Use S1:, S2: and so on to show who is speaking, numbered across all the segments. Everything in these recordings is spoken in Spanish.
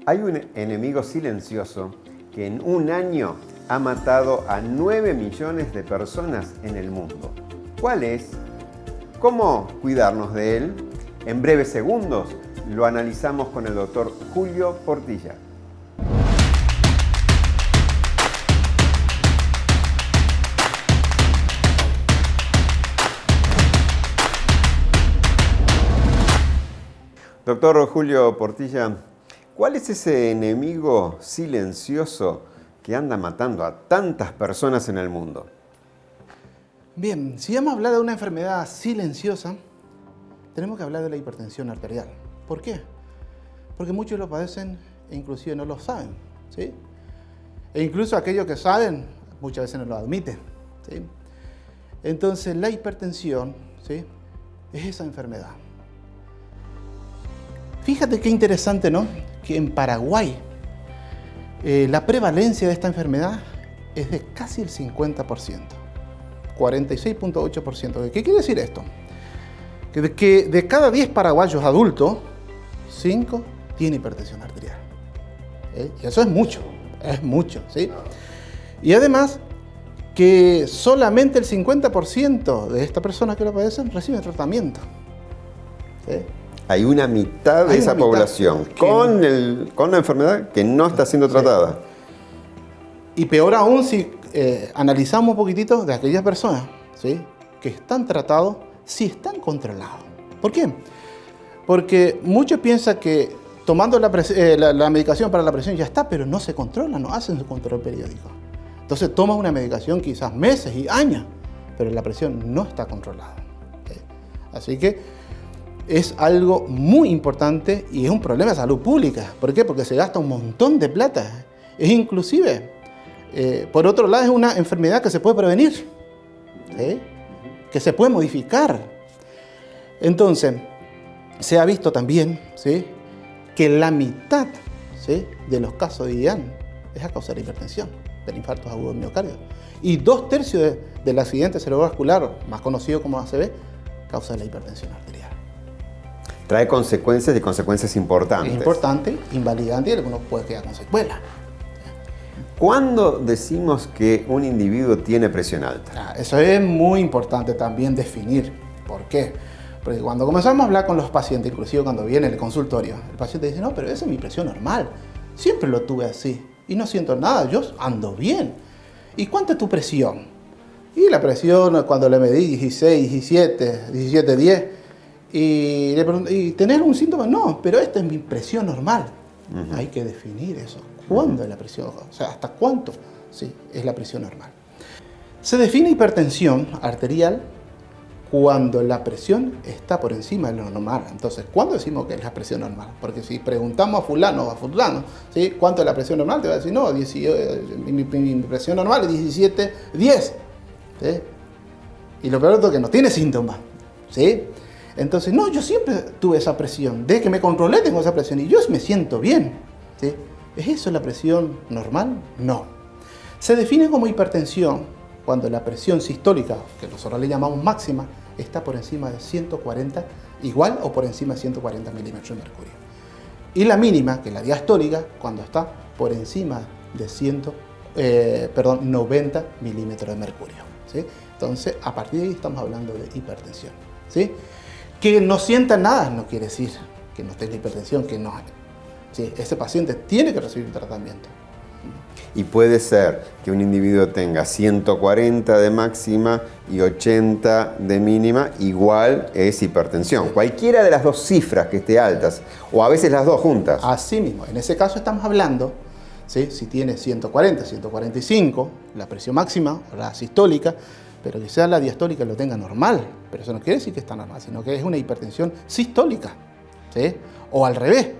S1: Hay un enemigo silencioso que en un año ha matado a 9 millones de personas en el mundo. ¿Cuál es? ¿Cómo cuidarnos de él? En breves segundos lo analizamos con el doctor Julio Portilla. Doctor Julio Portilla, ¿cuál es ese enemigo silencioso que anda matando a tantas personas en el mundo?
S2: Bien, si vamos a hablar de una enfermedad silenciosa, tenemos que hablar de la hipertensión arterial. ¿Por qué? Porque muchos lo padecen e inclusive no lo saben, ¿sí? E incluso aquellos que saben, muchas veces no lo admiten, ¿sí? Entonces, la hipertensión, ¿sí?, es esa enfermedad. Fíjate qué interesante, ¿no?, que en Paraguay la prevalencia de esta enfermedad es de casi el 50%, 46.8%. ¿Qué quiere decir esto? Que de cada 10 paraguayos adultos, 5 tienen hipertensión arterial. Y eso es mucho, ¿sí? Y además, que solamente el 50% de estas personas que lo padecen reciben tratamiento, ¿sí?
S1: Hay una mitad de esa población con la enfermedad que no está siendo tratada.
S2: Sí. Y peor aún si analizamos un poquitito de aquellas personas, ¿sí?, que están tratados, si están controlados. ¿Por qué? Porque muchos piensan que tomando la medicación para la presión ya está, pero no se controla, no hacen su control periódico. Entonces toman una medicación quizás meses y años, pero la presión no está controlada. ¿Sí? Así que es algo muy importante y es un problema de salud pública. ¿Por qué? Porque se gasta un montón de plata. Es inclusive, por otro lado, es una enfermedad que se puede prevenir, ¿sí?, que se puede modificar. Entonces, se ha visto también, ¿sí?, que la mitad, ¿sí?, de los casos de IAN es a causa de la hipertensión, del infarto agudo del miocardio. Y 2/3 del accidente cerebrovascular, más conocido como ACV, causa de la hipertensión arterial.
S1: Trae consecuencias y consecuencias importantes.
S2: Es importante, invalidante y algunos puede quedar con secuela.
S1: ¿Cuándo decimos que un individuo tiene presión alta?
S2: Eso es muy importante también definir. ¿Por qué? Porque cuando comenzamos a hablar con los pacientes, inclusive cuando viene el consultorio, el paciente dice, no, pero esa es mi presión normal. Siempre lo tuve así y no siento nada, yo ando bien. ¿Y cuánta es tu presión? Y la presión, cuando le medí 16, 17, 10, y le pregunté, ¿y tenés un síntoma? No, pero esta es mi presión normal. Hay que definir eso. ¿Cuándo es la presión? O sea, ¿hasta cuánto? Sí, es la presión normal. Se define hipertensión arterial cuando la presión está por encima de lo normal. Entonces, ¿cuándo decimos que es la presión normal? Porque si preguntamos a fulano, ¿sí?, ¿cuánto es la presión normal? Te va a decir, no, mi presión normal es 17, 10. ¿Sí? Y lo peor es que no tiene síntomas, ¿sí? Entonces, no, yo siempre tuve esa presión. Desde que me controlé tengo esa presión y yo me siento bien, ¿sí? ¿Es eso la presión normal? No. Se define como hipertensión cuando la presión sistólica, que nosotros le llamamos máxima, está por encima de 140, igual o por encima de 140 milímetros de mercurio. Y la mínima, que es la diastólica, cuando está por encima de 90 milímetros de mercurio, ¿sí? Entonces, a partir de ahí estamos hablando de hipertensión, ¿sí? Que no sienta nada no quiere decir que no tenga hipertensión, que no. Sí, ese paciente tiene que recibir tratamiento.
S1: Y puede ser que un individuo tenga 140 de máxima y 80 de mínima, igual es hipertensión. Sí. Cualquiera de las dos cifras que esté altas, o a veces las dos juntas.
S2: Así mismo, en ese caso estamos hablando, ¿sí?, si tiene 140, 145, la presión máxima, la sistólica, pero quizás la diastólica lo tenga normal, pero eso no quiere decir que está normal, sino que es una hipertensión sistólica, ¿sí? O al revés,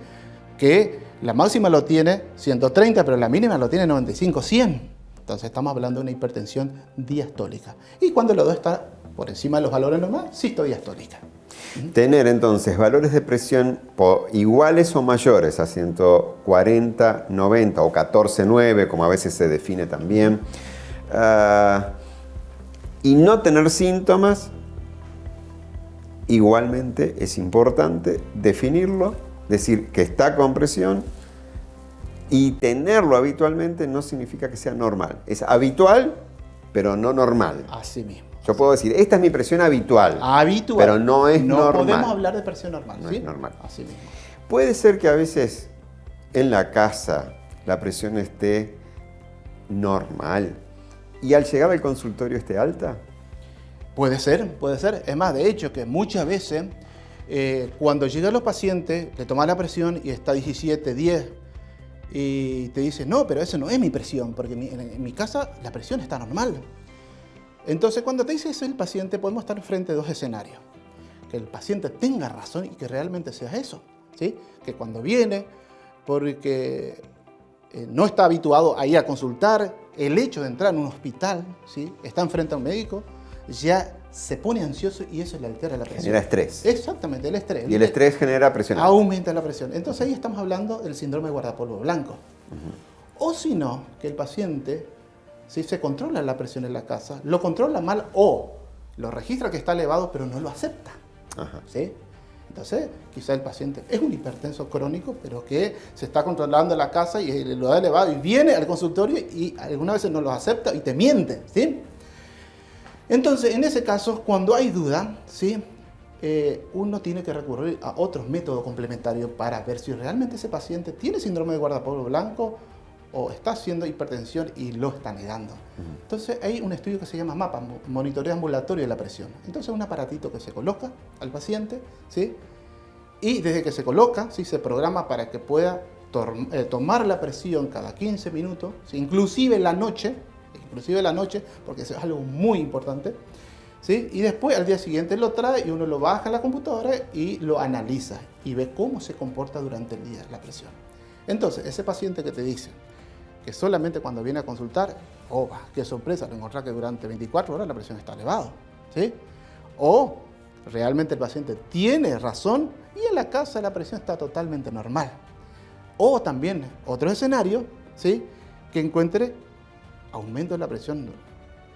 S2: que la máxima lo tiene 130, pero la mínima lo tiene 95, 100. Entonces estamos hablando de una hipertensión diastólica. Y cuando los dos están por encima de los valores normales, sistodiastólica.
S1: Tener entonces valores de presión iguales o mayores a 140, 90 o 14,9, como a veces se define también, y no tener síntomas, igualmente es importante definirlo, decir que está con presión Y tenerlo habitualmente no significa que sea normal. Es habitual, pero no normal.
S2: Así mismo.
S1: Yo puedo decir, esta es mi presión habitual.
S2: Habitual.
S1: Pero no es normal.
S2: No podemos hablar de presión normal.
S1: No
S2: ¿sí?
S1: es normal.
S2: Así mismo.
S1: Puede ser que a veces en la casa la presión esté normal y al llegar al consultorio esté alta.
S2: Puede ser, puede ser. Es más, de hecho, que muchas veces cuando llegan los pacientes, le toman la presión y está 17, 10 y te dicen, no, pero eso no es mi presión, porque en mi casa la presión está normal. Entonces, cuando te dice eso el paciente, podemos estar frente a dos escenarios. Que el paciente tenga razón y que realmente sea eso. ¿Sí? Que cuando viene, porque no está habituado a ir a consultar, el hecho de entrar en un hospital, ¿sí? Está enfrente a un médico, ya se pone ansioso y eso le altera la presión.
S1: Genera estrés.
S2: Exactamente, el estrés.
S1: Y el estrés genera presión alta.
S2: Aumenta la presión. Entonces ahí estamos hablando del síndrome de guardapolvo blanco. O si no, que el paciente, si se controla la presión en la casa, lo controla mal o lo registra que está elevado, pero no lo acepta.
S1: Ajá.
S2: ¿Sí? Entonces, quizá el paciente es un hipertenso crónico, pero que se está controlando en la casa y lo ha elevado y viene al consultorio y algunas veces no lo acepta y te miente. ¿Sí? Entonces, en ese caso, cuando hay duda, ¿sí? Uno tiene que recurrir a otros métodos complementarios para ver si realmente ese paciente tiene síndrome de guardapolvo blanco o está haciendo hipertensión y lo está negando. Entonces hay un estudio que se llama MAPA, monitoreo ambulatorio de la presión. Entonces un aparatito que se coloca al paciente, ¿sí? Y desde que se coloca, ¿sí? Se programa para que pueda tomar la presión cada 15 minutos, ¿sí? Inclusive la noche, porque eso es algo muy importante. ¿Sí? Y después al día siguiente lo trae y uno lo baja a la computadora y lo analiza y ve cómo se comporta durante el día la presión. Entonces, ese paciente que te dice que solamente cuando viene a consultar, oh, qué sorpresa, lo encontrar que durante 24 horas la presión está elevada, ¿sí? O realmente el paciente tiene razón y en la casa la presión está totalmente normal. O también otro escenario, ¿sí? Que encuentre aumento de la presión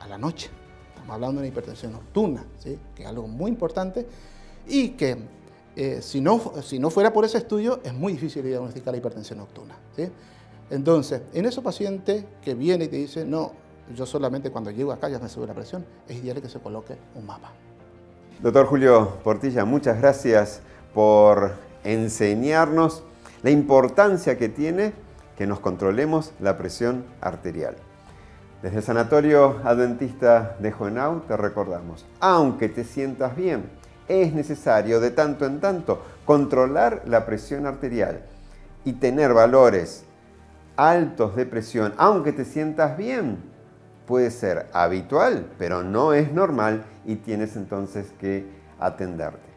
S2: a la noche. Estamos hablando de una hipertensión nocturna, ¿sí? Que es algo muy importante y que si no fuera por ese estudio es muy difícil diagnosticar la hipertensión nocturna, ¿sí? Entonces, en esos pacientes que viene y te dice, no, yo solamente cuando llego acá ya me sube la presión, es ideal que se coloque un mapa.
S1: Doctor Julio Portilla, muchas gracias por enseñarnos la importancia que tiene que nos controlemos la presión arterial. Desde el Sanatorio Adventista de Juvenal te recordamos, aunque te sientas bien, es necesario de tanto en tanto controlar la presión arterial y tener valores altos de presión, aunque te sientas bien, puede ser habitual, pero no es normal y tienes entonces que atenderte.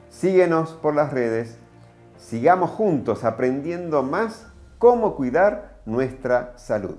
S1: Síguenos por las redes, sigamos juntos aprendiendo más cómo cuidar nuestra salud.